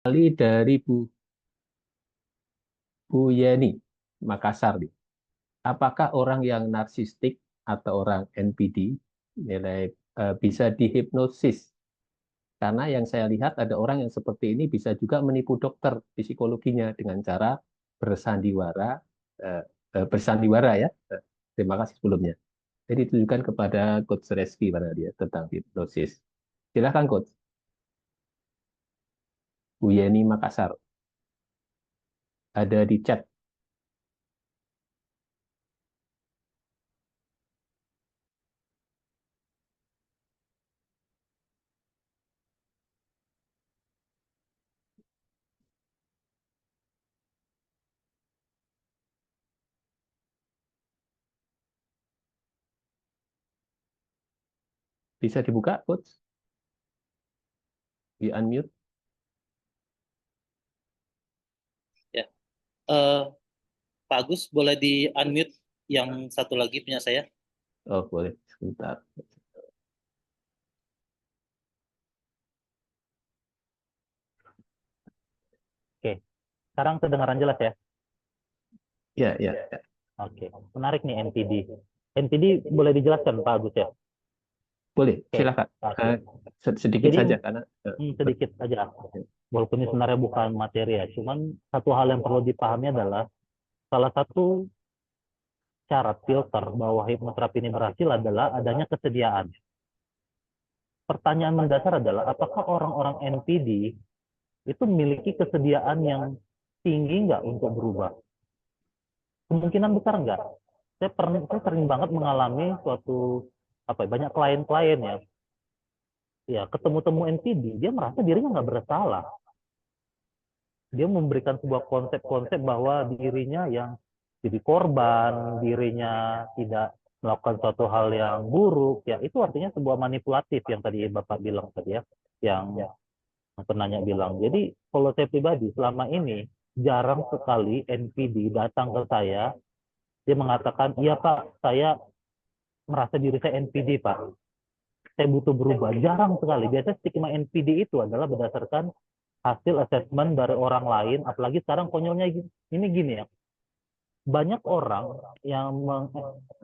Kali dari Bu Yeni, Makassar nih. Apakah orang yang narsistik atau orang NPD nilai bisa dihipnosis? Karena yang saya lihat ada orang yang seperti ini bisa juga menipu dokter di psikologinya dengan cara bersandiwara, eh, bersandiwara ya. Terima kasih sebelumnya. Jadi ditujukan kepada Coach Reski pada dia tentang hipnosis. Silakan Coach. Bu Yeni Makassar. Ada di chat. Bisa dibuka, Coach? Di unmute. Ya, eh, Pak Agus boleh di unmute yang satu lagi punya saya. Oh, boleh. Sebentar. Oke, sekarang kedengaran jelas ya? Ya, ya, ya. Oke, menarik nih NPD. NPD boleh dijelaskan Pak Agus ya? Boleh, Oke, silakan. oke. Sedikit Jadi saja karena sedikit aja, walaupun ini sebenarnya bukan materi ya, cuman satu hal yang perlu dipahami adalah salah satu cara filter bahwa hipnoterapi ini berhasil adalah adanya kesediaan. Pertanyaan mendasar adalah apakah orang-orang NPD itu memiliki kesediaan yang tinggi nggak untuk berubah? Kemungkinan besar nggak? Saya sering banget mengalami suatu banyak klien-klien ya ketemu temu NPD dia merasa dirinya nggak bersalah, dia memberikan sebuah konsep-konsep bahwa dirinya yang jadi korban, dirinya tidak melakukan suatu hal yang buruk, ya itu artinya sebuah manipulatif yang tadi Bapak bilang tadi ya, yang penanya bilang. Jadi kalau saya pribadi selama ini jarang sekali NPD datang ke saya, dia mengatakan, iya Pak, saya merasa diri saya NPD Pak, saya butuh berubah. Jarang sekali. Biasanya stigma NPD itu adalah berdasarkan hasil asesmen dari orang lain, apalagi sekarang konyolnya ini gini ya, banyak orang yang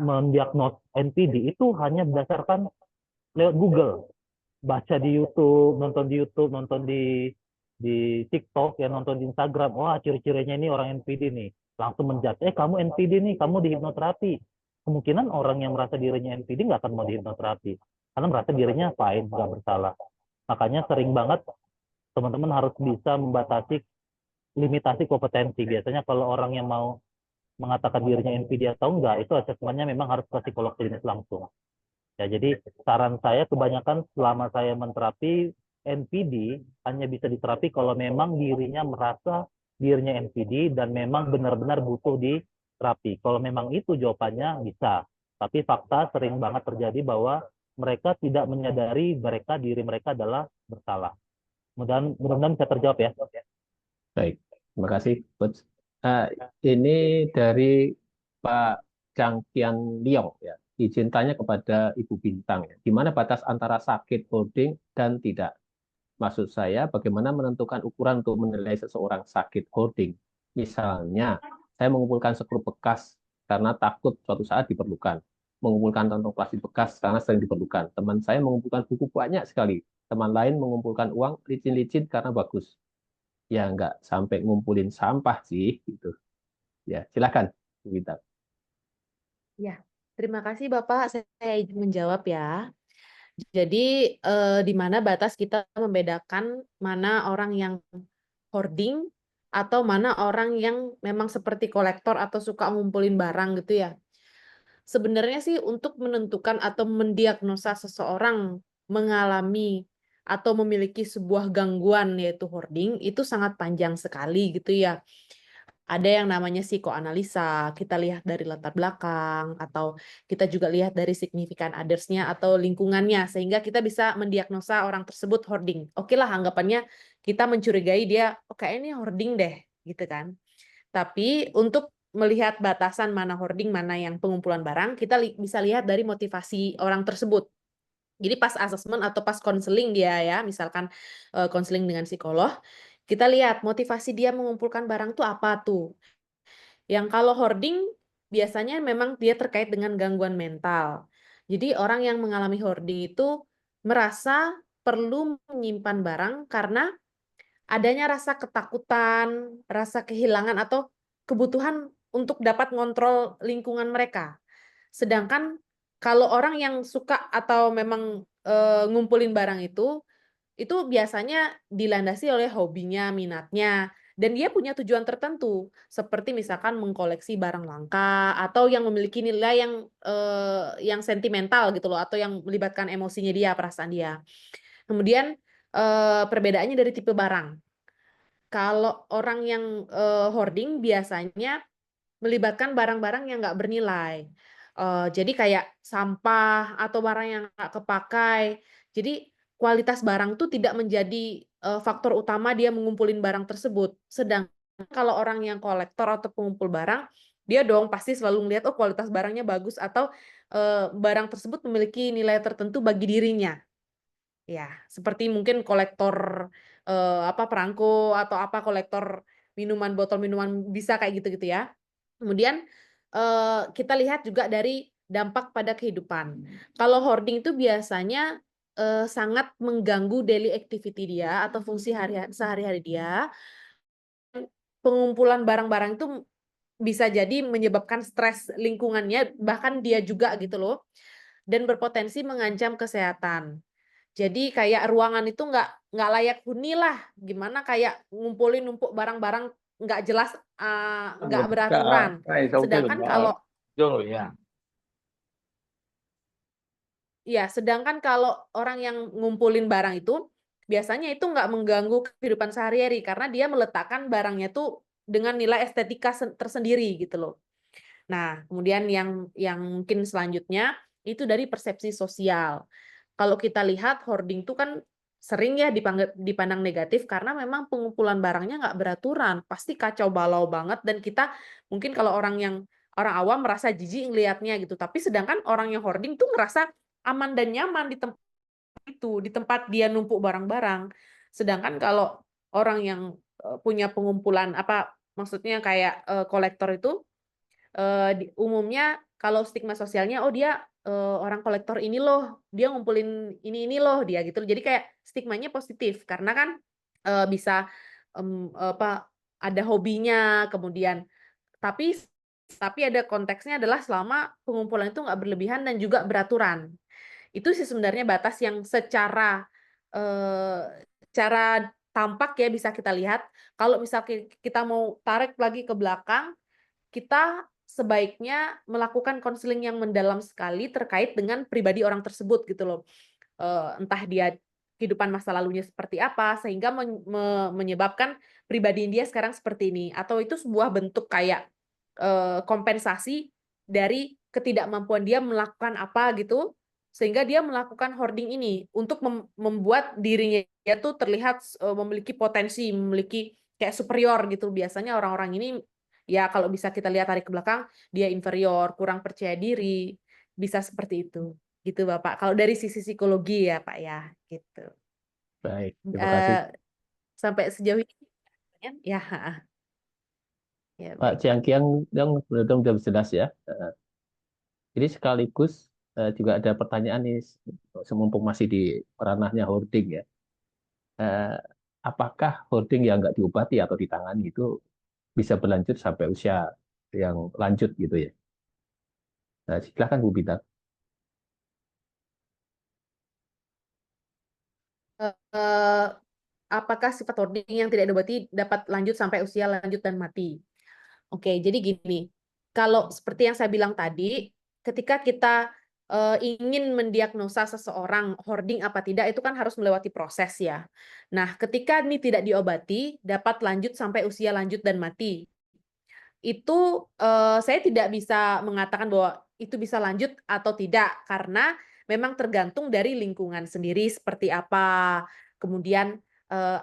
mendiagnos NPD itu hanya berdasarkan lewat Google, baca di YouTube, nonton di TikTok, ya nonton di Instagram, wah ciri-cirinya ini orang NPD nih, langsung menjudge, kamu NPD nih, kamu di hipnoterapi. Kemungkinan orang yang merasa dirinya NPD nggak akan mau di hipnoterapi, karena merasa dirinya fine, nggak bersalah. Makanya sering banget teman-teman harus bisa membatasi limitasi kompetensi. Biasanya kalau orang yang mau mengatakan dirinya NPD atau enggak, itu asesmennya memang harus ke psikolog klinis langsung. Ya, jadi saran saya kebanyakan selama saya menterapi, NPD hanya bisa diterapi kalau memang dirinya merasa dirinya NPD dan memang benar-benar butuh diterapi. Kalau memang itu jawabannya bisa. Tapi fakta sering banget terjadi bahwa mereka tidak menyadari diri mereka adalah bersalah. Mudah-mudahan bisa terjawab ya. baik. Terima kasih, Coach. Ini dari Pak Chang Kian Liong ya. Izin tanya kepada Ibu Bintang ya. Di mana batas antara sakit holding dan tidak? Maksud saya, bagaimana menentukan ukuran untuk menilai seseorang sakit holding? Misalnya, saya mengumpulkan skrup bekas karena takut suatu saat diperlukan. Mengumpulkan kantong plastik bekas karena sering diperlukan. Teman saya mengumpulkan buku banyak sekali. Teman lain mengumpulkan uang licin-licin karena bagus. Ya, nggak sampai ngumpulin sampah sih. Gitu. Ya, silakan, Bu Bintang. Ya, terima kasih Bapak. Saya izin menjawab ya. Jadi, di mana batas kita membedakan mana orang yang hoarding atau mana orang yang memang seperti kolektor atau suka ngumpulin barang gitu ya. Sebenarnya sih untuk menentukan atau mendiagnosa seseorang mengalami atau memiliki sebuah gangguan yaitu hoarding itu sangat panjang sekali gitu ya. Ada yang namanya psikoanalisa, kita lihat dari latar belakang, atau kita juga lihat dari significant others-nya atau lingkungannya, sehingga kita bisa mendiagnosa orang tersebut hoarding. Oke lah, anggapannya kita mencurigai dia, oh kayaknya ini hoarding deh, gitu kan. Tapi untuk melihat batasan mana hoarding, mana yang pengumpulan barang, kita bisa lihat dari motivasi orang tersebut. Jadi pas asesmen atau pas konseling dia ya, misalkan konseling dengan psikolog, Kita lihat motivasi dia mengumpulkan barang tuh apa tuh. Yang kalau hoarding biasanya memang dia terkait dengan gangguan mental. Jadi orang yang mengalami hoarding itu merasa perlu menyimpan barang karena adanya rasa ketakutan, rasa kehilangan atau kebutuhan untuk dapat ngontrol lingkungan mereka. Sedangkan kalau orang yang suka atau memang ngumpulin barang itu biasanya dilandasi oleh hobinya, minatnya, dan dia punya tujuan tertentu, seperti misalkan mengkoleksi barang langka atau yang memiliki nilai yang sentimental gitu loh, atau yang melibatkan emosinya dia, perasaan dia. Kemudian perbedaannya dari tipe barang. Kalau orang yang hoarding biasanya melibatkan barang-barang yang nggak bernilai. Jadi kayak sampah atau barang yang nggak kepakai. Jadi kualitas barang tuh tidak menjadi faktor utama dia mengumpulin barang tersebut. Sedangkan kalau orang yang kolektor atau pengumpul barang, dia dong pasti selalu melihat, oh kualitas barangnya bagus atau barang tersebut memiliki nilai tertentu bagi dirinya. Ya, seperti mungkin kolektor perangko atau kolektor minuman, botol minuman, bisa kayak gitu-gitu ya. Kemudian kita lihat juga dari dampak pada kehidupan. Kalau hoarding itu biasanya sangat mengganggu daily activity dia atau fungsi sehari-hari dia. Pengumpulan barang-barang itu bisa jadi menyebabkan stres lingkungannya, bahkan dia juga gitu loh, dan berpotensi mengancam kesehatan. Jadi kayak ruangan itu nggak layak huni lah, gimana kayak ngumpulin numpuk barang-barang nggak jelas, nggak beraturan. Sedangkan kalau sedangkan kalau orang yang ngumpulin barang itu, biasanya itu nggak mengganggu kehidupan sehari-hari karena dia meletakkan barangnya tuh dengan nilai estetika tersendiri gitu loh. Nah, kemudian yang mungkin selanjutnya itu dari persepsi sosial. Kalau kita lihat hoarding itu kan sering ya dipandang negatif karena memang pengumpulan barangnya nggak beraturan, pasti kacau balau banget, dan kita mungkin kalau orang awam merasa jijik ngelihatnya gitu, tapi sedangkan orang yang hoarding tuh ngerasa aman dan nyaman di tempat itu, di tempat dia numpuk barang-barang. Sedangkan kalau orang yang punya pengumpulan maksudnya kayak kolektor itu, umumnya kalau stigma sosialnya, oh dia orang kolektor ini loh, dia ngumpulin ini loh dia gitu. Jadi kayak stigmanya positif karena kan bisa ada hobinya, kemudian tapi ada konteksnya adalah selama pengumpulan itu nggak berlebihan dan juga beraturan. Itu sih sebenarnya batas yang secara tampak ya bisa kita lihat. Kalau misal kita mau tarik lagi ke belakang, kita sebaiknya melakukan konseling yang mendalam sekali terkait dengan pribadi orang tersebut gitu loh. Entah dia kehidupan masa lalunya seperti apa sehingga menyebabkan pribadi dia sekarang seperti ini, atau itu sebuah bentuk kayak kompensasi dari ketidakmampuan dia melakukan apa gitu sehingga dia melakukan hoarding ini untuk membuat dirinya dia tuh terlihat memiliki potensi, memiliki kayak superior gitu. Biasanya orang-orang ini ya kalau bisa kita lihat tarik ke belakang, dia inferior, kurang percaya diri, bisa seperti itu. Gitu Bapak. Kalau dari sisi psikologi ya Pak ya, gitu. Baik, terima kasih. Sampai sejauh ini ya. Ya, Pak baik, Pak. Jiangqiang yang belum jelas ya. Ini sekaligus juga ada pertanyaan nih, mumpung masih di ranahnya hoarding ya. Apakah hoarding yang nggak diobati atau ditangani itu bisa berlanjut sampai usia yang lanjut gitu ya? Nah, silakan Bu Bintang. Apakah sifat hoarding yang tidak diobati dapat lanjut sampai usia lanjut dan mati? Oke, jadi gini, kalau seperti yang saya bilang tadi, ketika kita ingin mendiagnosa seseorang hoarding apa tidak, itu kan harus melewati proses ya. Nah, ketika ini tidak diobati, dapat lanjut sampai usia lanjut dan mati. Itu saya tidak bisa mengatakan bahwa itu bisa lanjut atau tidak, karena memang tergantung dari lingkungan sendiri seperti apa, kemudian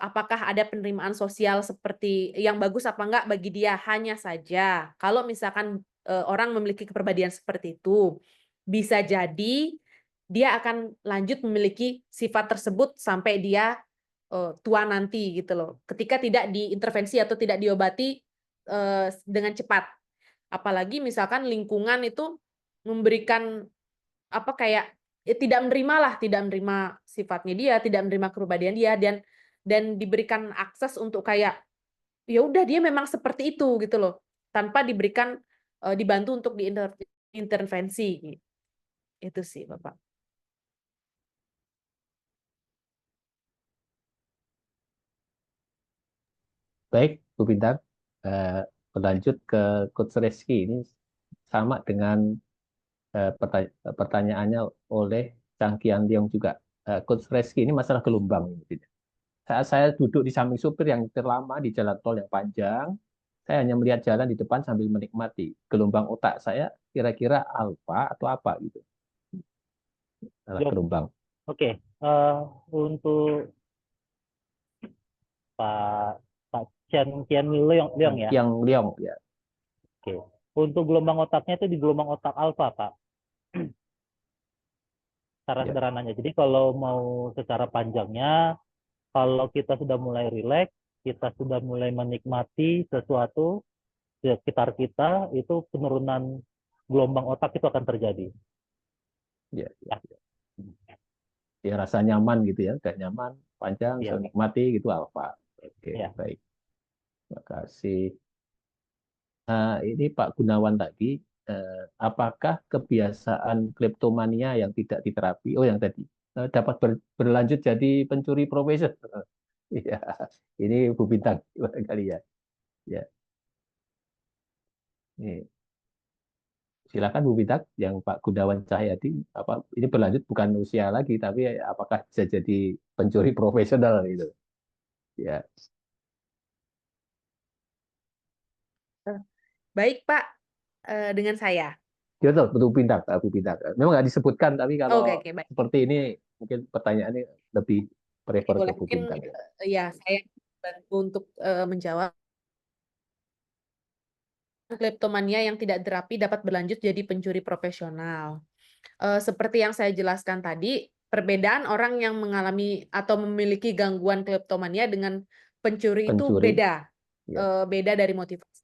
apakah ada penerimaan sosial seperti yang bagus apa enggak bagi dia. Hanya saja kalau misalkan orang memiliki kepribadian seperti itu, bisa jadi dia akan lanjut memiliki sifat tersebut sampai dia tua nanti gitu loh. Ketika tidak diintervensi atau tidak diobati dengan cepat. Apalagi misalkan lingkungan itu memberikan apa kayak ya tidak menerima sifatnya dia, tidak menerima kepribadian dia dan diberikan akses untuk kayak ya udah dia memang seperti itu gitu loh. Tanpa diberikan dibantu untuk diintervensi. Itu sih, Bapak. Baik, Bu Bintang. Berlanjut ke Coach Reski ini sama dengan pertanyaannya oleh Chang Kian Leong juga. Coach Reski ini masalah gelombang. Saat saya duduk di samping supir yang terlama di jalan tol yang panjang, saya hanya melihat jalan di depan sambil menikmati. Gelombang otak saya kira-kira alfa atau apa gitu. Jawab. Gelombang. Oke, untuk Pak Chen Kian Leong ya. Yang Leong ya. Oke. Untuk gelombang otaknya itu di gelombang otak alfa, Pak. Cara Ya. sederhananya. Jadi kalau mau secara panjangnya, kalau kita sudah mulai rileks, kita sudah mulai menikmati sesuatu di sekitar kita, itu penurunan gelombang otak itu akan terjadi. Ya, ya, ya. Ya rasa nyaman gitu ya, kayak nyaman, panjang, Ya. bisa nikmati gitu alfa. Oke, Ya. baik. Terima kasih. Ini Pak Gunawan tadi, apakah kebiasaan kleptomania yang tidak diterapi, yang tadi, dapat berlanjut jadi pencuri profesional? Iya, ini Bu Bintang kali ya. Ya, ini silakan Bu Bintang, yang Pak Gunawan Cahyadi, ini berlanjut bukan usia lagi, tapi apakah bisa jadi pencuri profesional gitu? Ya, Baik, Pak, dengan saya. gitu, betul Bintang, Bu Bintang. Memang nggak disebutkan, tapi Oke, kalau oke, baik. seperti ini mungkin pertanyaannya lebih prefer ke Boleh Bu mungkin Bintang. ya saya bantu untuk menjawab. Kleptomania yang tidak terapi dapat berlanjut jadi pencuri profesional. Seperti yang saya jelaskan tadi, perbedaan orang yang mengalami atau memiliki gangguan kleptomania dengan pencuri itu Pencuri, beda. ya. Beda dari motivasi.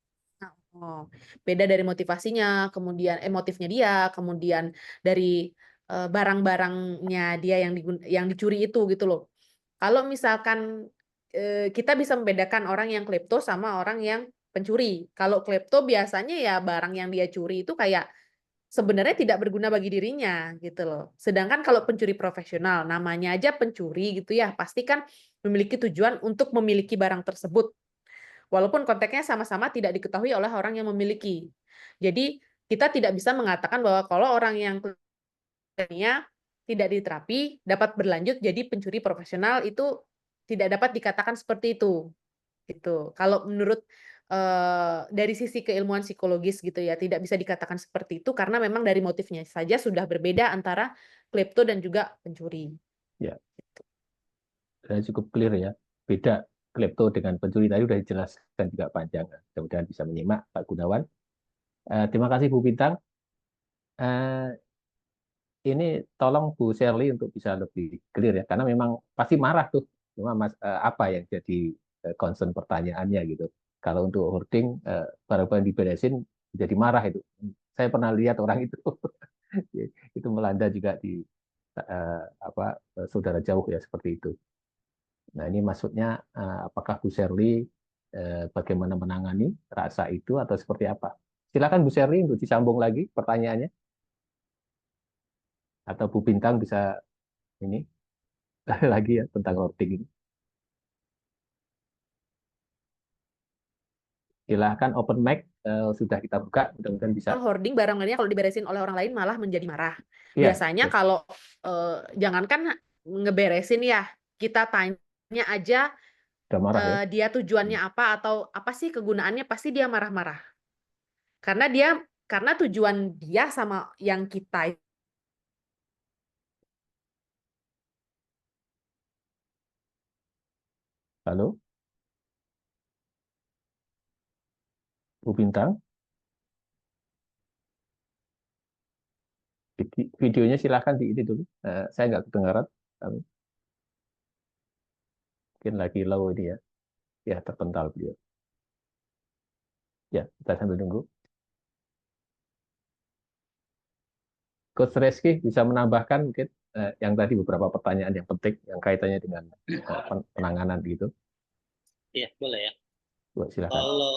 Beda dari motivasinya, kemudian motifnya dia, kemudian dari barang-barangnya dia yang dicuri itu gitu loh. Kalau misalkan kita bisa membedakan orang yang klepto sama orang yang pencuri. Kalau klepto biasanya ya barang yang dia curi itu kayak sebenarnya tidak berguna bagi dirinya gitu loh. Sedangkan kalau pencuri profesional, namanya aja pencuri gitu ya, pasti kan memiliki tujuan untuk memiliki barang tersebut. Walaupun konteksnya sama-sama tidak diketahui oleh orang yang memiliki. Jadi kita tidak bisa mengatakan bahwa kalau orang yang kleptomania tidak diterapi dapat berlanjut jadi pencuri profesional, itu tidak dapat dikatakan seperti itu. Gitu. Kalau menurut dari sisi keilmuan psikologis gitu ya, tidak bisa dikatakan seperti itu karena memang dari motifnya saja sudah berbeda antara klepto dan juga pencuri. Ya, cukup clear ya. Beda klepto dengan pencuri tadi sudah dijelaskan juga panjang. Mudah-mudahan bisa menyimak Pak Gunawan. Terima kasih Bu Bintang. Ini tolong Bu Shirley untuk bisa lebih clear ya, karena memang pasti marah tuh. Cuma apa yang jadi concern pertanyaannya gitu. Kalau untuk hoarding, barang-barang diberesin jadi marah itu. Saya pernah lihat orang itu. Itu melanda juga di saudara jauh ya seperti itu. Nah ini maksudnya apakah Bu Shirley bagaimana menangani rasa itu atau seperti apa? Silakan Bu Shirley untuk disambung lagi pertanyaannya, atau Bu Bintang bisa ini lagi ya tentang hoarding ini. Silahkan open mic, sudah kita buka, mudah-mudahan bisa. Hoarding barang-barangnya kalau diberesin oleh orang lain malah menjadi marah. Iya, Biasanya ya. kalau jangankan ngeberesin ya, kita tanya aja Sudah marah ya. dia tujuannya apa atau apa sih kegunaannya, pasti dia marah-marah. Karena tujuan dia sama yang kita Halo, Bu Bintang, videonya silahkan di ini dulu. Saya nggak kedengaran. Mungkin lagi low ini ya. Ya, terpental beliau. Ya, kita sambil nunggu. Coach Reski bisa menambahkan mungkin yang tadi beberapa pertanyaan yang penting yang kaitannya dengan penanganan gitu. Iya, boleh ya. Silakan. Kalau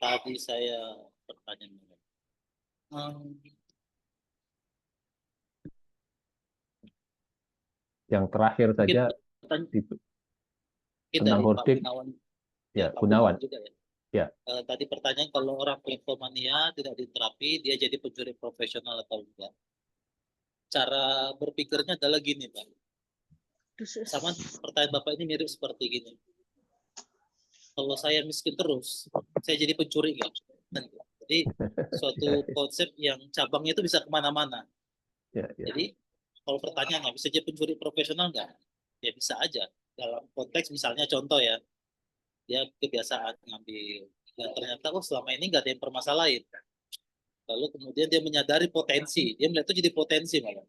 tadi saya pertanyaan, Yang terakhir mungkin saja tentang dari Pak hoarding. Gunawan, Ya, Pak Gunawan. juga ya. Ya. Tadi pertanyaan kalau orang kleptomania tidak diterapi, dia jadi pencuri profesional atau enggak? Cara berpikirnya adalah gini, Pak. Sama pertanyaan Bapak ini mirip seperti gini. Kalau saya miskin terus, saya jadi pencuri nggak? Jadi suatu konsep yang cabangnya itu bisa kemana-mana. Ya. Jadi kalau pertanyaannya bisa jadi pencuri profesional nggak? Ya bisa aja. Dalam konteks misalnya contoh ya, dia kebiasaan ngambil dan ternyata selama ini nggak ada yang permasalahin. Lalu kemudian dia menyadari potensi, dia melihat itu jadi potensi malah.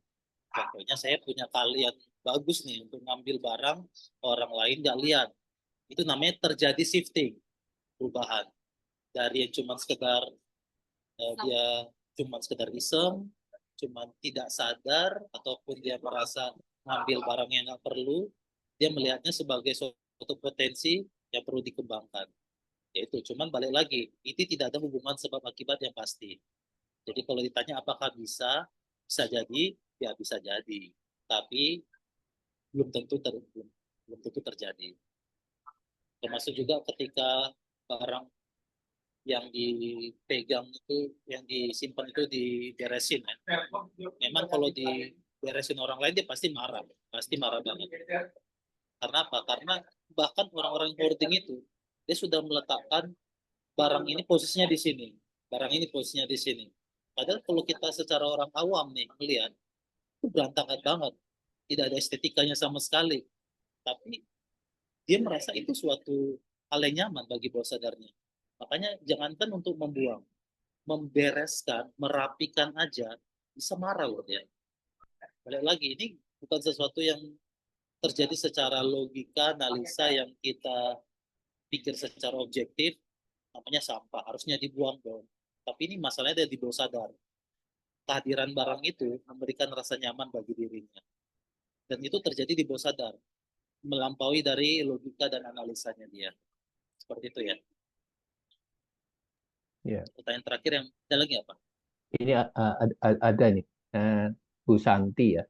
Contohnya saya punya kali yang bagus nih untuk ngambil barang orang lain nggak lihat. Itu namanya terjadi shifting, perubahan dari yang cuma sekedar dia cuma sekedar iseng, cuma tidak sadar ataupun dia merasa ngambil barang yang nggak perlu, dia melihatnya sebagai suatu potensi yang perlu dikembangkan. Yaitu cuman balik lagi, itu tidak ada hubungan sebab akibat yang pasti. Jadi kalau ditanya apakah bisa jadi, ya bisa jadi. Tapi belum tentu terjadi. Termasuk juga ketika barang yang dipegang itu, yang disimpan itu diberesin ya. Memang kalau diberesin orang lain dia pasti marah banget. Karena apa? Karena bahkan orang-orang hoarding itu dia sudah meletakkan barang ini posisinya di sini, barang ini posisinya di sini. Padahal kalau kita secara orang awam nih melihat itu berantakan banget, tidak ada estetikanya sama sekali. Tapi dia merasa itu suatu hal yang nyaman bagi bawah sadarnya. Makanya jangankan untuk membuang, membereskan, merapikan aja bisa marah loh dia. Balik lagi, ini bukan sesuatu yang terjadi secara logika, analisa yang kita pikir secara objektif, namanya sampah, harusnya dibuang dong. Tapi ini masalahnya ada di bawah sadar. Kehadiran barang itu memberikan rasa nyaman bagi dirinya. Dan itu terjadi di bawah sadar, melampaui dari logika dan analisanya dia. Seperti itu ya. Ya. Pertanyaan terakhir yang ada lagi apa? Ini ada nih, Bu Santi ya.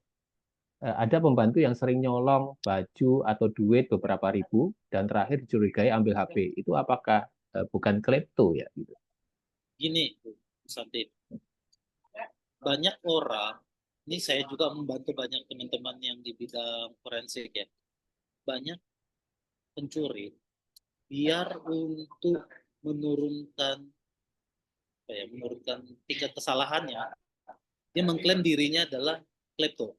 Ada pembantu yang sering nyolong baju atau duit beberapa ribu dan terakhir dicurigai ambil HP. Itu apakah bukan klepto ya? Gitu. Gini, Bu Santi. Banyak orang, ini saya juga membantu banyak teman-teman yang di bidang forensik ya. Banyak pencuri biar untuk menurunkan tingkat kesalahannya, dia mengklaim dirinya adalah klepto.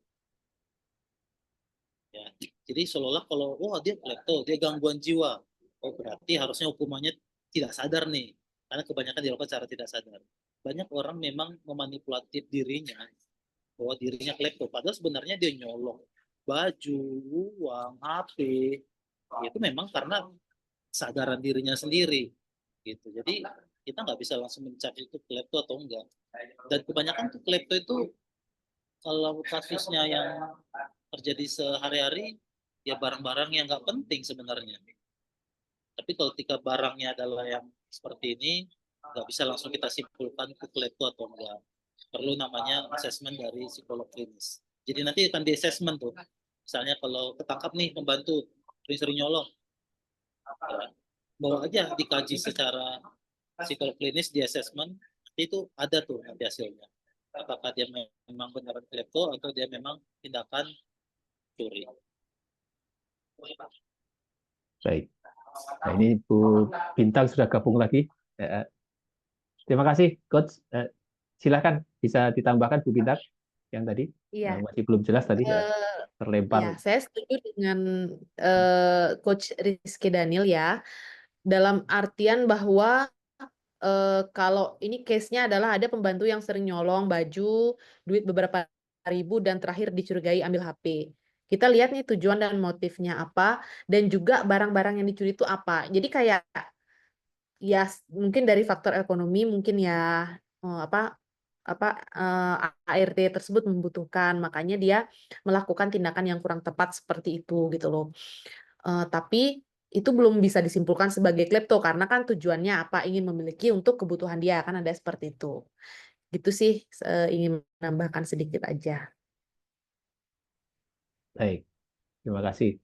Ya, jadi seolah-olah kalau dia klepto, dia gangguan jiwa, berarti harusnya hukumannya tidak sadar nih, karena kebanyakan dilakukan secara tidak sadar. Banyak orang memang memanipulatif dirinya bahwa dirinya klepto, padahal sebenarnya dia nyolong baju, uang, HP, itu memang karena kesadaran dirinya sendiri gitu. Jadi kita nggak bisa langsung mencap itu klepto atau enggak. Dan kebanyakan tuh klepto itu kalau kasusnya yang terjadi sehari-hari ya barang-barang yang nggak penting sebenarnya. Tapi kalau ketika barangnya adalah yang seperti ini nggak bisa langsung kita simpulkan itu klepto atau enggak. Perlu namanya asesmen dari psikolog klinis. Jadi nanti akan di assessment tuh. Misalnya kalau ketangkap nih pembantu sering-sering nyolong, ya, bawa aja dikaji secara psikolog klinis di assessment, itu ada tuh nanti hasilnya. Apakah dia memang benar klepto atau dia memang tindakan curi. Baik. Nah, ini Bu Bintang sudah gabung lagi. Terima kasih, Coach. Silakan bisa ditambahkan Bu Bintang yang tadi. Iya. Masih belum jelas tadi terlempar. Ya, saya setuju dengan Coach Rizky Daniel ya. Dalam artian bahwa kalau ini case-nya adalah ada pembantu yang sering nyolong baju, duit beberapa ribu dan terakhir dicurigai ambil HP. Kita lihat nih tujuan dan motifnya apa, dan juga barang-barang yang dicuri itu apa. Jadi kayak ya mungkin dari faktor ekonomi mungkin ya ART tersebut membutuhkan, makanya dia melakukan tindakan yang kurang tepat seperti itu gitu loh. Tapi itu belum bisa disimpulkan sebagai klepto karena kan tujuannya apa, ingin memiliki untuk kebutuhan dia, kan ada seperti itu. Gitu sih, ingin menambahkan sedikit aja. Baik, terima kasih.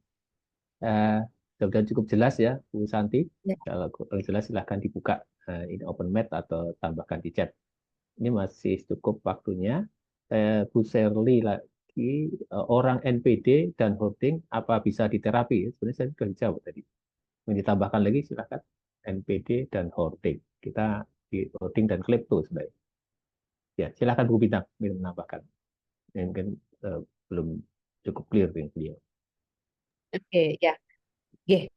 Eh, Sudah cukup jelas ya, Bu Santi. Ya. Kalau kurang jelas silahkan dibuka ini open mic atau tambahkan di chat. Ini masih cukup waktunya. Bu Sherly lagi, orang NPD dan hoarding apa bisa diterapi? Sebenarnya saya sudah dijawab tadi. Mau ditambahkan lagi silahkan. NPD dan hoarding. Kita di hoarding dan klepto sebenarnya. Ya, silahkan Bu Bintang menambahkan. Mungkin belum cukup clear dengan beliau. Oke, ya. Oke.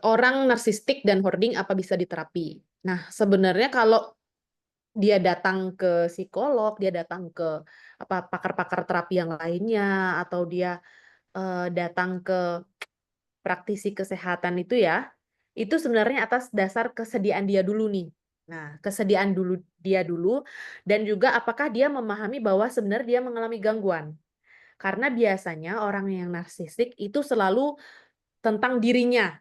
Orang narsistik dan hoarding apa bisa diterapi? Nah, sebenarnya kalau dia datang ke psikolog, dia datang ke pakar-pakar terapi yang lainnya, atau dia datang ke praktisi kesehatan itu ya, itu sebenarnya atas dasar kesediaan dia dulu nih. Nah, kesediaan dia dulu, dan juga apakah dia memahami bahwa sebenarnya dia mengalami gangguan. Karena biasanya orang yang narsistik itu selalu tentang dirinya.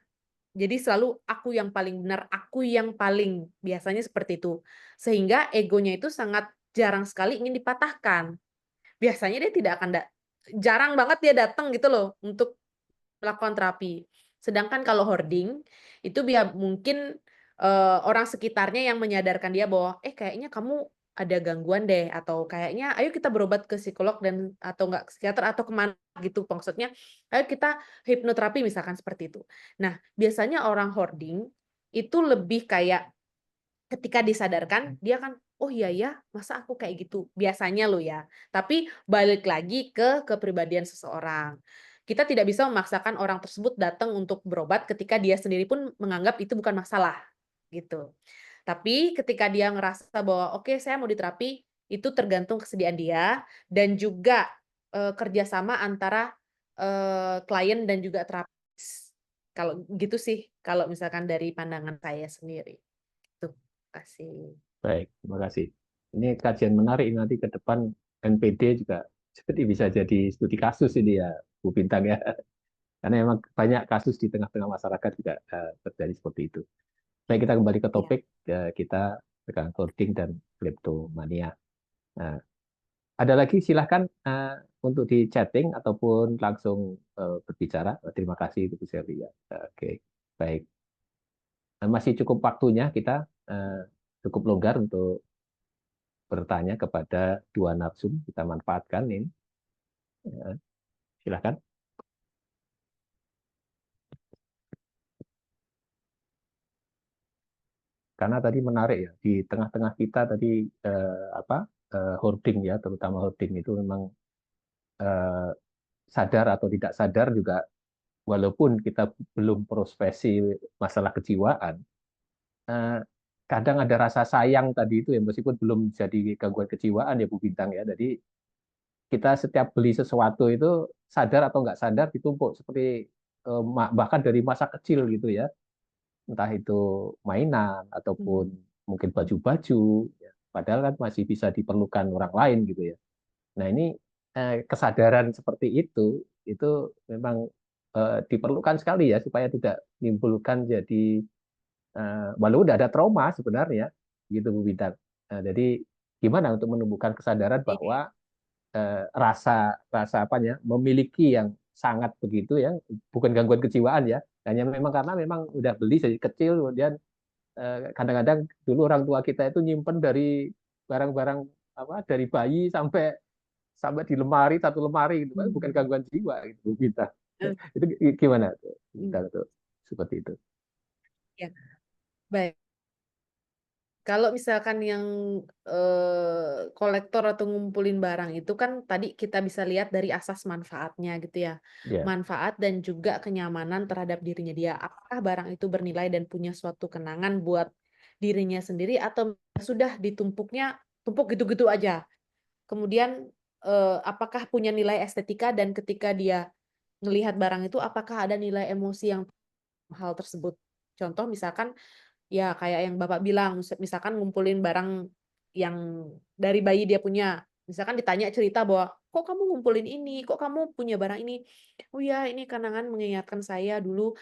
Jadi selalu aku yang paling benar, aku yang paling, biasanya seperti itu. Sehingga egonya itu sangat jarang sekali ingin dipatahkan. Biasanya dia tidak akan jarang banget dia datang gitu loh untuk melakukan terapi. Sedangkan kalau hoarding itu mungkin orang sekitarnya yang menyadarkan dia bahwa kayaknya kamu ada gangguan deh, atau kayaknya ayo kita berobat ke psikolog dan atau enggak ke psikiater atau kemana gitu, maksudnya ayo kita hipnoterapi misalkan seperti itu. Nah, biasanya orang hoarding itu lebih kayak ketika disadarkan dia kan, oh iya ya, masa aku kayak gitu, biasanya lo ya. Tapi balik lagi ke kepribadian seseorang. Kita tidak bisa memaksakan orang tersebut datang untuk berobat ketika dia sendiri pun menganggap itu bukan masalah gitu. Tapi ketika dia ngerasa bahwa oke, saya mau diterapi, itu tergantung kesediaan dia, dan juga kerjasama antara klien dan juga terapis. Kalau gitu sih, kalau misalkan dari pandangan saya sendiri. Tuh, kasih. Baik, terima kasih. Ini kajian menarik nanti ke depan NPD juga seperti bisa jadi studi kasus ini ya, Bu Bintang ya. Karena memang banyak kasus di tengah-tengah masyarakat juga terjadi seperti itu. Baik, kita kembali ke topik kita tentang hoarding dan kleptomania. Nah, ada lagi silahkan untuk di chatting ataupun langsung berbicara. Terima kasih Bu Sherly ya. Oke, baik. Masih cukup waktunya kita cukup longgar untuk bertanya kepada dua narsum, kita manfaatkan ini. Ya, silakan. Karena tadi menarik ya, di tengah-tengah kita tadi hoarding ya, terutama hoarding itu memang sadar atau tidak sadar juga, walaupun kita belum prospesi masalah kejiwaan, kadang ada rasa sayang tadi itu ya, meskipun belum jadi gangguan kejiwaan ya Bu Bintang ya. Jadi kita setiap beli sesuatu itu sadar atau nggak sadar ditumpuk seperti bahkan dari masa kecil gitu ya, entah itu mainan ataupun mungkin baju-baju, ya. Padahal kan masih bisa diperlukan orang lain gitu ya. Nah ini kesadaran seperti itu memang diperlukan sekali ya supaya tidak menimbulkan jadi walaupun udah ada trauma sebenarnya gitu Bu Bintang. Jadi gimana untuk menumbuhkan kesadaran bahwa rasa apanya memiliki yang sangat begitu ya, bukan gangguan kejiwaan ya, hanya memang karena memang udah beli dari kecil, kemudian kadang-kadang dulu orang tua kita itu nyimpen dari barang-barang apa dari bayi sampai sampai di lemari, satu lemari gitu, bukan gangguan jiwa gitu kita. Itu gimana tuh kita tuh seperti itu? Ya, baik. Kalau misalkan yang kolektor atau ngumpulin barang itu kan tadi kita bisa lihat dari asas manfaatnya gitu ya. Ya, Manfaat dan juga kenyamanan terhadap dirinya dia. Apakah barang itu bernilai dan punya suatu kenangan buat dirinya sendiri, atau sudah ditumpuk gitu-gitu aja. Kemudian apakah punya nilai estetika, dan ketika dia ngelihat barang itu apakah ada nilai emosi yang hal tersebut. Contoh misalkan ya kayak yang Bapak bilang, misalkan ngumpulin barang yang dari bayi dia punya. Misalkan ditanya cerita bahwa, "Kok kamu ngumpulin ini? Kok kamu punya barang ini?" "Oh ya, ini kenangan mengingatkan saya dulu,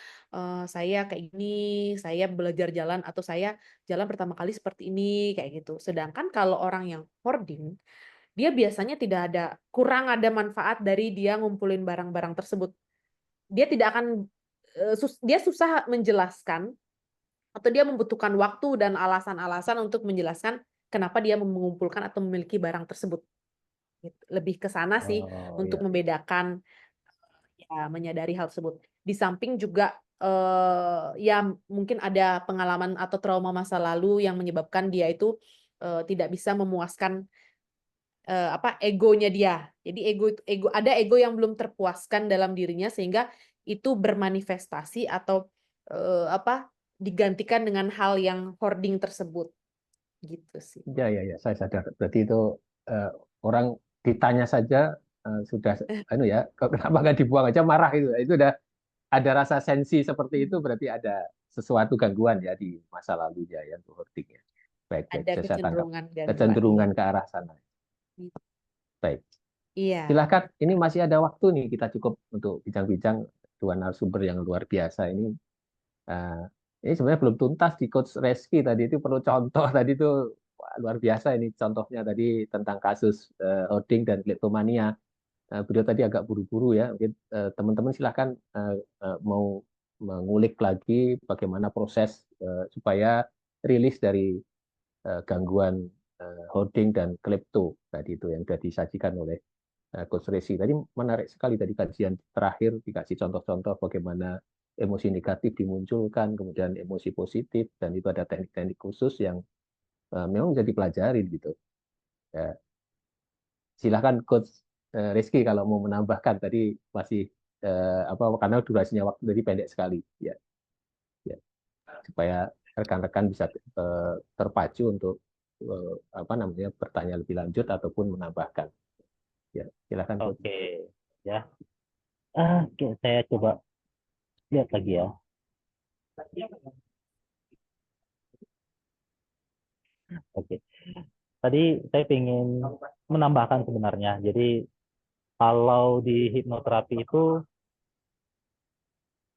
saya kayak gini, saya belajar jalan atau saya jalan pertama kali seperti ini," kayak gitu. Sedangkan kalau orang yang hoarding, dia biasanya kurang ada manfaat dari dia ngumpulin barang-barang tersebut. Dia tidak akan, dia susah menjelaskan atau dia membutuhkan waktu dan alasan-alasan untuk menjelaskan kenapa dia mengumpulkan atau memiliki barang tersebut, gitu. Lebih ke sana sih Oh untuk ya. membedakan, ya menyadari hal tersebut. Di samping juga, ya mungkin ada pengalaman atau trauma masa lalu yang menyebabkan dia itu, tidak bisa memuaskan, egonya dia. Jadi ego yang belum terpuaskan dalam dirinya sehingga itu bermanifestasi atau, digantikan dengan hal yang hoarding tersebut, gitu sih. Ya, ya, ya, saya sadar. Berarti itu orang ditanya saja sudah, anu ya, kenapa nggak dibuang aja marah itu. Itu udah ada rasa sensi seperti itu, berarti ada sesuatu gangguan ya di masa lalunya yang hoarding ya. Baik, baik, Ada saya tangkap. kecenderungan gangguan, iya. Kecenderungan ke arah sana. Baik, Iya. silahkan. Ini masih ada waktu nih, kita cukup untuk bincang-bincang dua narasumber yang luar biasa ini. Eh, ini sebenarnya belum tuntas di Coach Reski tadi itu perlu contoh tadi itu wah, luar biasa ini contohnya tadi tentang kasus hoarding dan kleptomania. Beliau tadi agak buru-buru ya. Mungkin teman-teman silahkan mau mengulik lagi bagaimana proses supaya rilis dari gangguan hoarding dan klepto tadi itu yang sudah disajikan oleh Coach Resi. Tadi menarik sekali tadi kajian terakhir dikasih contoh-contoh bagaimana emosi negatif dimunculkan, kemudian emosi positif, dan itu ada teknik-teknik khusus yang memang jadi pelajari gitu. Ya, silahkan Coach Rizky kalau mau menambahkan tadi masih apa karena durasinya waktu tadi pendek sekali ya, ya supaya rekan-rekan bisa terpacu untuk apa namanya bertanya lebih lanjut ataupun menambahkan. Ya, silahkan Coach. Oke, ya. Oke, saya coba lihat lagi ya. Oke, tadi saya ingin menambahkan sebenarnya. Jadi kalau di hipnoterapi itu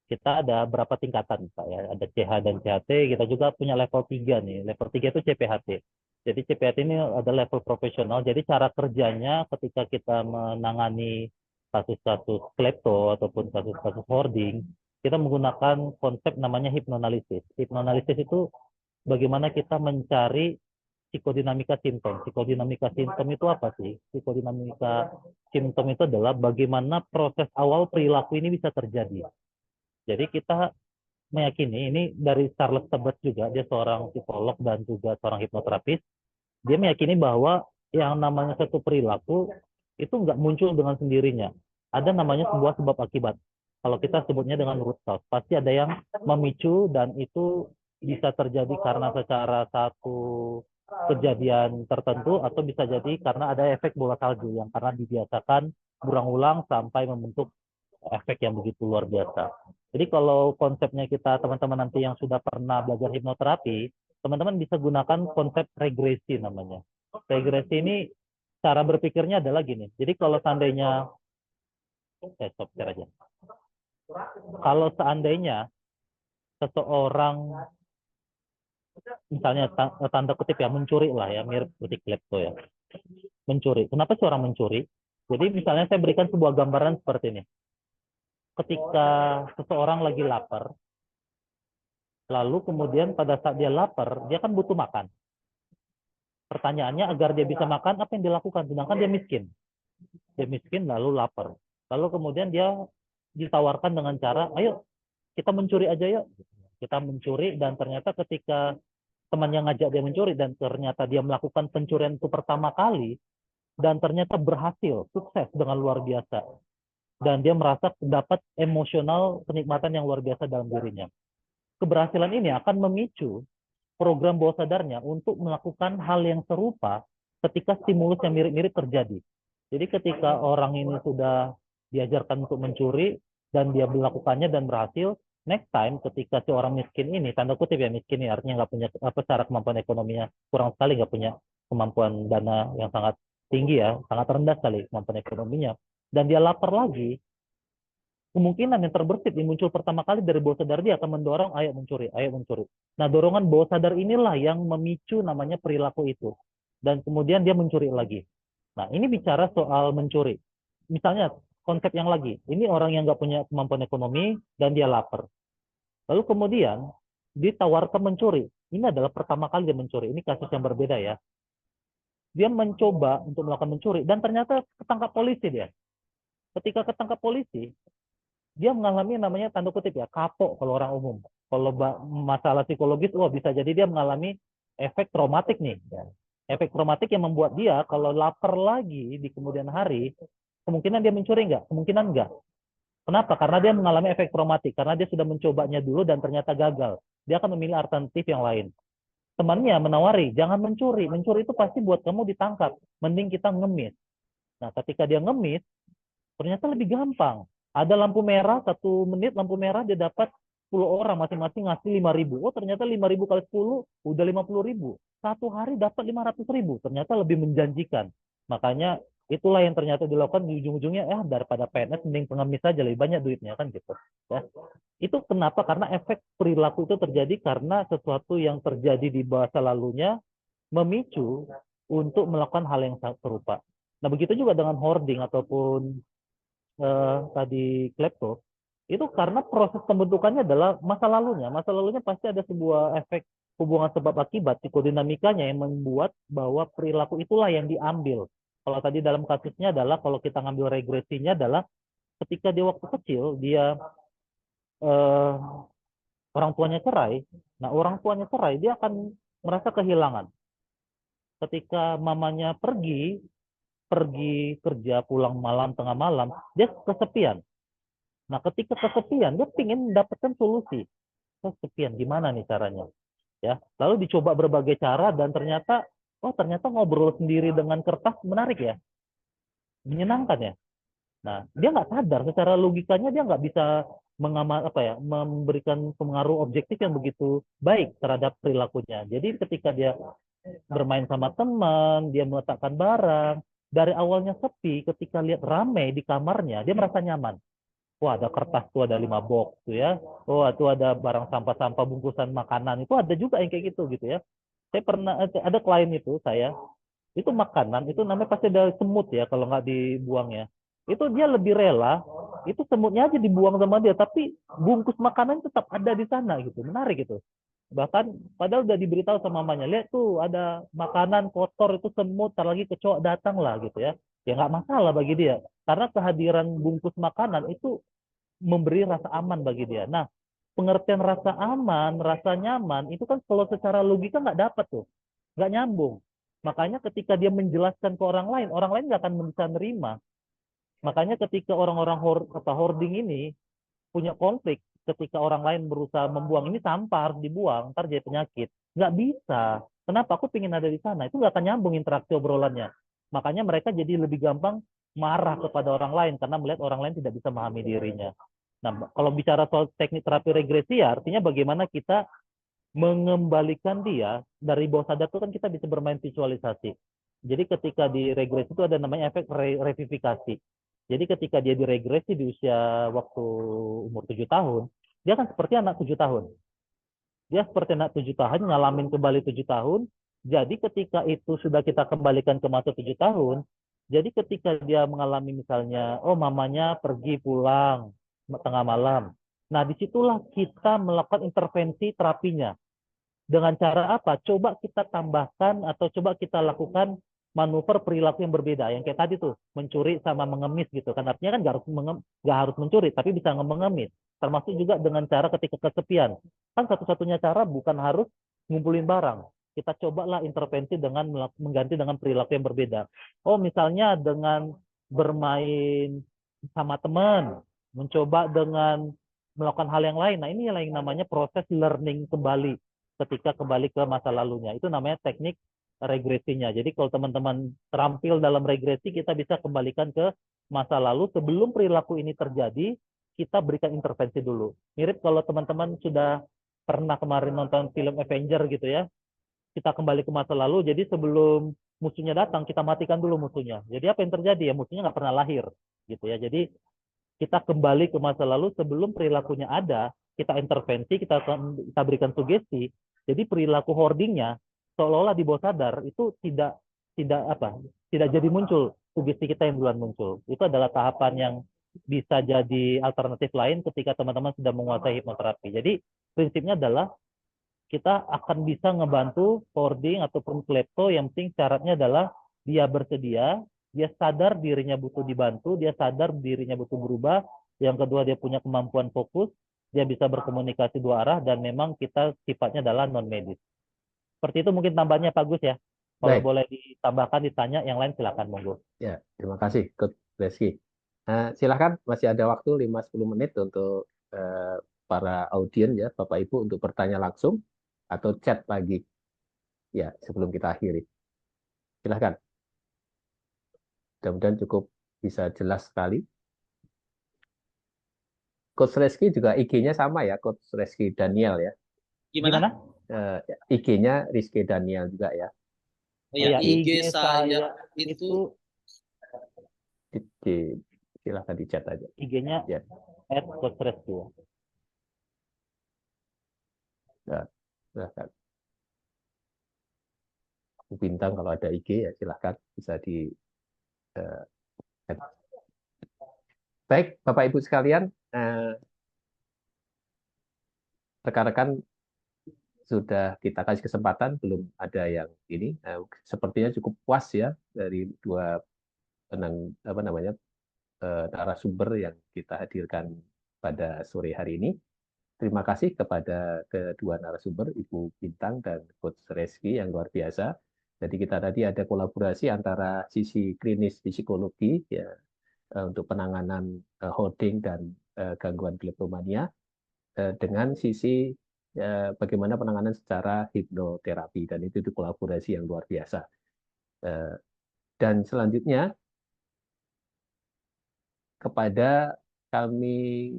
kita ada berapa tingkatan, Pak ya. Ada CH dan CHT, kita juga punya level 3 nih. Level 3 itu CPHT. Jadi CPHT ini ada level profesional. Jadi cara kerjanya ketika kita menangani kasus-kasus klepto ataupun kasus-kasus hoarding, kita menggunakan konsep namanya hipnoanalisis. Hipnoanalisis itu bagaimana kita mencari psikodinamika simptom. Psikodinamika simptom itu apa sih? Psikodinamika simptom itu adalah bagaimana proses awal perilaku ini bisa terjadi. Jadi kita meyakini, ini dari Charles Tebet juga, dia seorang psikolog dan juga seorang hipnoterapis, dia meyakini bahwa yang namanya satu perilaku itu nggak muncul dengan sendirinya. Ada namanya sebuah sebab akibat. Kalau kita sebutnya dengan root cause, pasti ada yang memicu dan itu bisa terjadi karena secara satu kejadian tertentu atau bisa jadi karena ada efek bola salju yang karena dibiasakan berulang-ulang sampai membentuk efek yang begitu luar biasa. Jadi kalau konsepnya kita teman-teman nanti yang sudah pernah belajar hipnoterapi, teman-teman bisa gunakan konsep regresi namanya. Regresi ini cara berpikirnya adalah gini. Jadi kalau seandainya stop share aja. Kalau seandainya seseorang misalnya tanda kutip ya mencuri lah ya, mirip seperti klepto ya. Mencuri. Kenapa sih orang mencuri? Jadi misalnya saya berikan sebuah gambaran seperti ini. Ketika seseorang lagi lapar, lalu kemudian pada saat dia lapar, dia kan butuh makan. Pertanyaannya agar dia bisa makan, apa yang dilakukan? Sedangkan dia miskin. Dia miskin lalu lapar. Lalu kemudian dia ditawarkan dengan cara, ayo kita mencuri aja yuk. Kita mencuri dan ternyata ketika temannya ngajak dia mencuri dan ternyata dia melakukan pencurian itu pertama kali dan ternyata berhasil, sukses dengan luar biasa. Dan dia merasa dapat emosional kenikmatan yang luar biasa dalam dirinya. Keberhasilan ini akan memicu program bawah sadarnya untuk melakukan hal yang serupa ketika stimulus yang mirip-mirip terjadi. Jadi ketika orang ini sudah diajarkan untuk mencuri dan dia melakukannya dan berhasil, next time ketika si orang miskin ini, tanda kutip ya miskin ini artinya nggak punya apa secara kemampuan ekonominya kurang sekali, nggak punya kemampuan dana yang sangat tinggi ya, sangat rendah sekali kemampuan ekonominya, dan dia lapar lagi, kemungkinan yang terbersit yang muncul pertama kali dari bawah sadar dia akan mendorong ayo mencuri, ayo mencuri. Nah, dorongan bawah sadar inilah yang memicu namanya perilaku itu. Dan kemudian dia mencuri lagi. Nah, ini bicara soal mencuri. Misalnya konsep yang lagi, ini orang yang nggak punya kemampuan ekonomi dan dia lapar. Lalu kemudian ditawarkan mencuri. Ini adalah pertama kali dia mencuri. Ini kasus yang berbeda ya. Dia mencoba untuk melakukan mencuri dan ternyata ketangkap polisi dia. Ketika ketangkap polisi, dia mengalami namanya tanda kutip ya kapok kalau orang umum. Kalau masalah psikologis, wah bisa jadi dia mengalami efek traumatik nih. Ya. Efek traumatik yang membuat dia kalau lapar lagi di kemudian hari, kemungkinan dia mencuri nggak? Kemungkinan nggak. Kenapa? Karena dia mengalami efek traumatik. Karena dia sudah mencobanya dulu dan ternyata gagal. Dia akan memilih alternatif yang lain. Temannya menawari, jangan mencuri. Mencuri itu pasti buat kamu ditangkap. Mending kita ngemis. Nah, ketika dia ngemis, ternyata lebih gampang. Ada lampu merah, 1 menit lampu merah dia dapat 10 orang masing-masing ngasih 5.000. Oh ternyata 5.000 kali 10 udah 50.000. Satu hari dapat 500.000. Ternyata lebih menjanjikan. Makanya itulah yang ternyata dilakukan di ujung-ujungnya daripada PNS mending pengemis saja lebih banyak duitnya kan gitu. Ya. Itu kenapa? Karena efek perilaku itu terjadi karena sesuatu yang terjadi di masa lalunya memicu untuk melakukan hal yang serupa. Nah begitu juga dengan hoarding ataupun tadi klepto, itu karena proses pembentukannya adalah masa lalunya. Masa lalunya pasti ada sebuah efek hubungan sebab akibat, psikodinamikanya yang membuat bahwa perilaku itulah yang diambil. Kalau tadi dalam kasusnya adalah, kalau kita ngambil regresinya adalah ketika dia waktu kecil, dia orang tuanya cerai, nah orang tuanya cerai, dia akan merasa kehilangan. Ketika mamanya pergi kerja pulang malam, tengah malam, dia kesepian. Nah, ketika kesepian, dia ingin mendapatkan solusi. Kesepian, gimana nih caranya? Ya, lalu dicoba berbagai cara dan ternyata, ternyata ngobrol sendiri dengan kertas menarik ya, menyenangkan ya. Nah, dia nggak sadar secara logikanya dia nggak bisa memberikan pengaruh objektif yang begitu baik terhadap perilakunya. Jadi ketika dia bermain sama teman, dia meletakkan barang, dari awalnya sepi, ketika lihat ramai di kamarnya, dia merasa nyaman. Wah, ada kertas tuh, ada 5 box tuh ya. Oh, itu ada barang sampah-sampah bungkusan makanan. Itu ada juga yang kayak gitu ya. Saya pernah ada klien itu itu makanan itu namanya pasti ada semut ya kalau nggak dibuang ya. Itu dia lebih rela itu semutnya aja dibuang sama dia, tapi bungkus makanan tetap ada di sana gitu. Menarik gitu. Bahkan padahal udah diberitahu sama mamanya, lihat tuh ada makanan kotor itu semut, tar lagi kecoa datang lah gitu ya. Ya nggak masalah bagi dia. Karena kehadiran bungkus makanan itu memberi rasa aman bagi dia. Nah, pengertian rasa aman, rasa nyaman, itu kan kalau secara logika nggak dapat tuh. Nggak nyambung. Makanya ketika dia menjelaskan ke orang lain nggak akan bisa nerima. Makanya ketika orang-orang hoarding ini punya konflik, ketika orang lain berusaha membuang ini sampah harus dibuang, ntar jadi penyakit. Nggak bisa. Kenapa? Aku pengen ada di sana. Itu nggak akan nyambung interaksi obrolannya. Makanya mereka jadi lebih gampang marah kepada orang lain karena melihat orang lain tidak bisa memahami dirinya. Nah, kalau bicara soal teknik terapi regresi ya artinya bagaimana kita mengembalikan dia dari bawah sadar itu kan kita bisa bermain visualisasi. Jadi ketika di regresi itu ada namanya efek revivifikasi. Jadi ketika dia diregresi di usia waktu umur 7 tahun, dia kan seperti anak 7 tahun. Dia seperti anak 7 tahun, ngalamin kembali 7 tahun. Jadi ketika itu sudah kita kembalikan ke masa 7 tahun, jadi ketika dia mengalami misalnya, mamanya pergi pulang tengah malam. Nah, disitulah kita melakukan intervensi terapinya. Dengan cara apa? Coba kita tambahkan atau coba kita lakukan manuver perilaku yang berbeda. Yang kayak tadi tuh, mencuri sama mengemis gitu. Kan artinya kan nggak harus mencuri, tapi bisa mengemis. Termasuk juga dengan cara ketika kesepian. Kan satu-satunya cara bukan harus ngumpulin barang. Kita cobalah intervensi dengan mengganti dengan perilaku yang berbeda. Oh, misalnya dengan bermain sama teman, mencoba dengan melakukan hal yang lain. Nah, ini yang namanya proses learning kembali ketika kembali ke masa lalunya. Itu namanya teknik regresinya. Jadi kalau teman-teman terampil dalam regresi, kita bisa kembalikan ke masa lalu sebelum perilaku ini terjadi, kita berikan intervensi dulu. Mirip kalau teman-teman sudah pernah kemarin nonton film Avenger gitu ya, kita kembali ke masa lalu, jadi sebelum musuhnya datang, kita matikan dulu musuhnya. Jadi apa yang terjadi? Ya musuhnya nggak pernah lahir gitu ya. Jadi kita kembali ke masa lalu sebelum perilakunya ada, kita intervensi, kita berikan sugesti. Jadi perilaku hoardingnya seolah-olah di bawah sadar itu tidak jadi muncul, sugesti kita yang duluan muncul. Itu adalah tahapan yang bisa jadi alternatif lain ketika teman-teman sudah menguasai hipnoterapi. Jadi prinsipnya adalah kita akan bisa ngebantu hoarding ataupun klepto, yang penting syaratnya adalah dia bersedia, dia sadar dirinya butuh dibantu, dia sadar dirinya butuh berubah, yang kedua dia punya kemampuan fokus, dia bisa berkomunikasi dua arah, dan memang kita sifatnya adalah non medis. Seperti itu mungkin tambahnya Pak Gus ya. Kalau Baik. boleh ditambahkan, ditanya, yang lain silakan monggo. Ya, terima kasih, Coach Reski. Silakan, masih ada waktu 5-10 menit untuk para audien ya, Bapak Ibu, untuk bertanya langsung atau chat pagi. Ya, sebelum kita akhiri. Silakan. Mudah-mudahan cukup bisa jelas sekali. Coach Reski juga IG-nya sama ya, Coach Reski Daniel ya. Gimana? IG-nya Rizky Daniel juga ya. Oh ya, Ya, IG saya itu Silakan di chat aja. IG-nya Ya. @coachrescue. Ya, silakan. Bu Bintang kalau ada IG ya silakan bisa di Baik, Bapak Ibu sekalian, rekan-rekan sudah kita kasih kesempatan, belum ada yang ini, sepertinya cukup puas ya dari dua narasumber yang kita hadirkan pada sore hari ini. Terima kasih kepada kedua narasumber, Ibu Bintang dan Coach Reski yang luar biasa. Jadi kita tadi ada kolaborasi antara sisi klinis psikologi ya untuk penanganan hoarding dan gangguan kleptomania dengan sisi bagaimana penanganan secara hipnoterapi, dan itu kolaborasi yang luar biasa. Dan selanjutnya kepada kami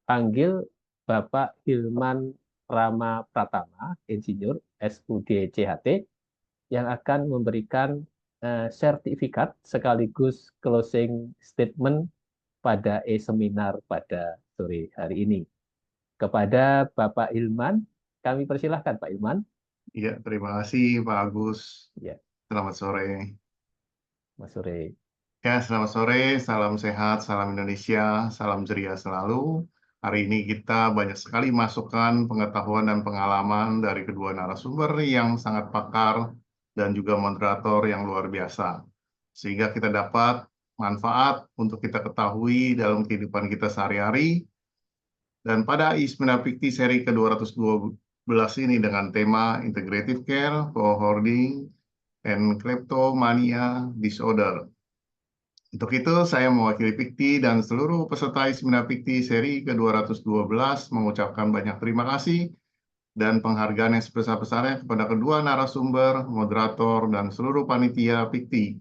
panggil Bapak Hilman Rama Pratama, Insinyur SUD CHT, yang akan memberikan sertifikat sekaligus closing statement pada e-seminar pada sore hari ini. Kepada Bapak Hilman, kami persilahkan Pak Hilman. Iya, terima kasih Pak Agus. Ya. Selamat sore. Selamat sore. Ya, selamat sore, salam sehat, salam Indonesia, salam ceria selalu. Hari ini kita banyak sekali masukan, pengetahuan, dan pengalaman dari kedua narasumber yang sangat pakar dan juga moderator yang luar biasa. Sehingga kita dapat manfaat untuk kita ketahui dalam kehidupan kita sehari-hari. Dan pada Ismina Pikti seri ke-212 ini dengan tema Integrative Care for Hoarding and Kleptomania Disorder. Untuk itu, saya mewakili Pikti dan seluruh peserta Ismina Pikti seri ke-212 mengucapkan banyak terima kasih dan penghargaan yang sebesar-besarnya kepada kedua narasumber, moderator, dan seluruh panitia Pikti.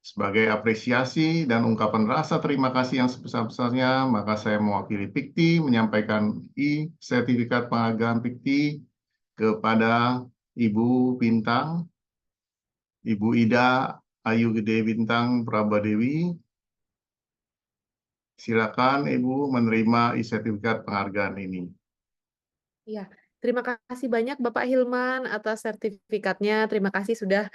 Sebagai apresiasi dan ungkapan rasa terima kasih yang sebesar-besarnya, maka saya mewakili Pikti menyampaikan sertifikat penghargaan Pikti kepada Ibu Bintang, Ibu Ida Ayu Gede Bintang Prabadewi. Silakan Ibu menerima sertifikat penghargaan ini. Iya, terima kasih banyak Bapak Hilman atas sertifikatnya. Terima kasih sudah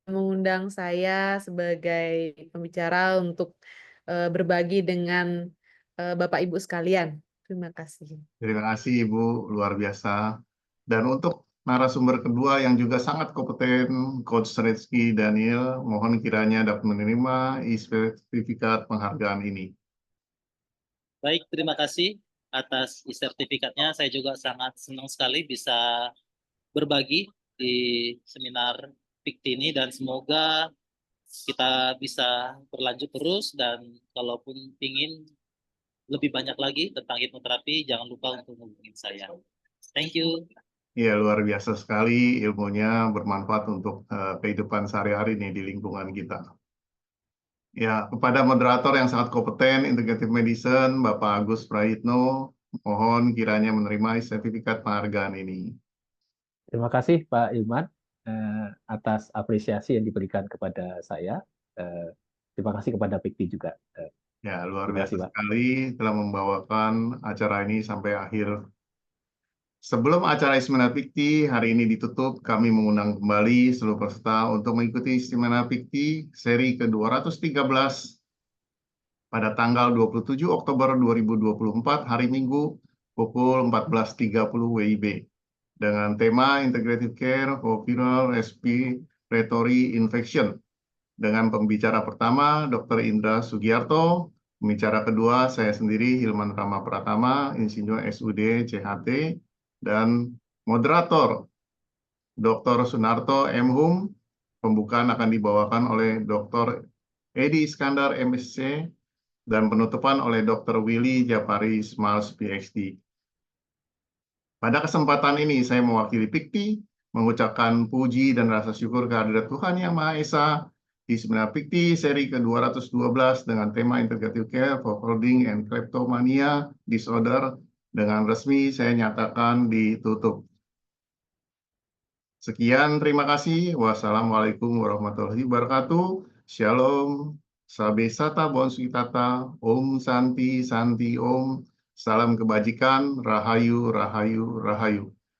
mengundang saya sebagai pembicara untuk berbagi dengan Bapak Ibu sekalian. Terima kasih. Terima kasih Ibu, luar biasa. Dan untuk narasumber kedua yang juga sangat kompeten, Coach Rizky Daniel, mohon kiranya dapat menerima sertifikat penghargaan ini. baik, terima kasih atas sertifikatnya. Saya juga sangat senang sekali bisa berbagi di seminar Pikti ini, dan semoga kita bisa berlanjut terus, dan kalaupun ingin lebih banyak lagi tentang hipnoterapi, jangan lupa untuk menghubungi saya. Thank you. Ya, luar biasa sekali ilmunya bermanfaat untuk kehidupan sehari-hari nih di lingkungan kita. Ya, kepada moderator yang sangat kompeten, Integrative Medicine, Bapak Agus Prayitno, mohon kiranya menerima sertifikat penghargaan ini. Terima kasih Pak Ilman atas apresiasi yang diberikan kepada saya. Terima kasih kepada Pikti juga. Ya, luar Terima kasih, biasa Pak. sekali telah membawakan acara ini sampai akhir. Sebelum acara Istimena Pikti hari ini ditutup, kami mengundang kembali seluruh peserta untuk mengikuti Istimena Pikti seri ke-213 pada tanggal 27 Oktober 2024 hari Minggu pukul 14.30 WIB dengan tema Integrative Care for Viral Respiratory Infection. Dengan pembicara pertama, Dr. Indra Sugiarto, pembicara kedua, saya sendiri, Hilman Rama Pratama, Insinyur SUD CHT, dan moderator, Dr. Sunarto M. Hum. Pembukaan akan dibawakan oleh Dr. Edi Iskandar, MSc, dan penutupan oleh Dr. Willy Japari Smiles, PhD. Pada kesempatan ini, saya mewakili Pikti, mengucapkan puji dan rasa syukur kehadirat Tuhan Yang Maha Esa di Istimena Pikti seri ke-212 dengan tema Integrative Care for Hoarding and Kleptomania Disorder. Dengan resmi saya nyatakan ditutup. Sekian, terima kasih. Wassalamualaikum warahmatullahi wabarakatuh. Shalom, Sabe Sata Bonsu Tata, Om Santi Santi Om. Salam kebajikan, Rahayu, Rahayu, Rahayu.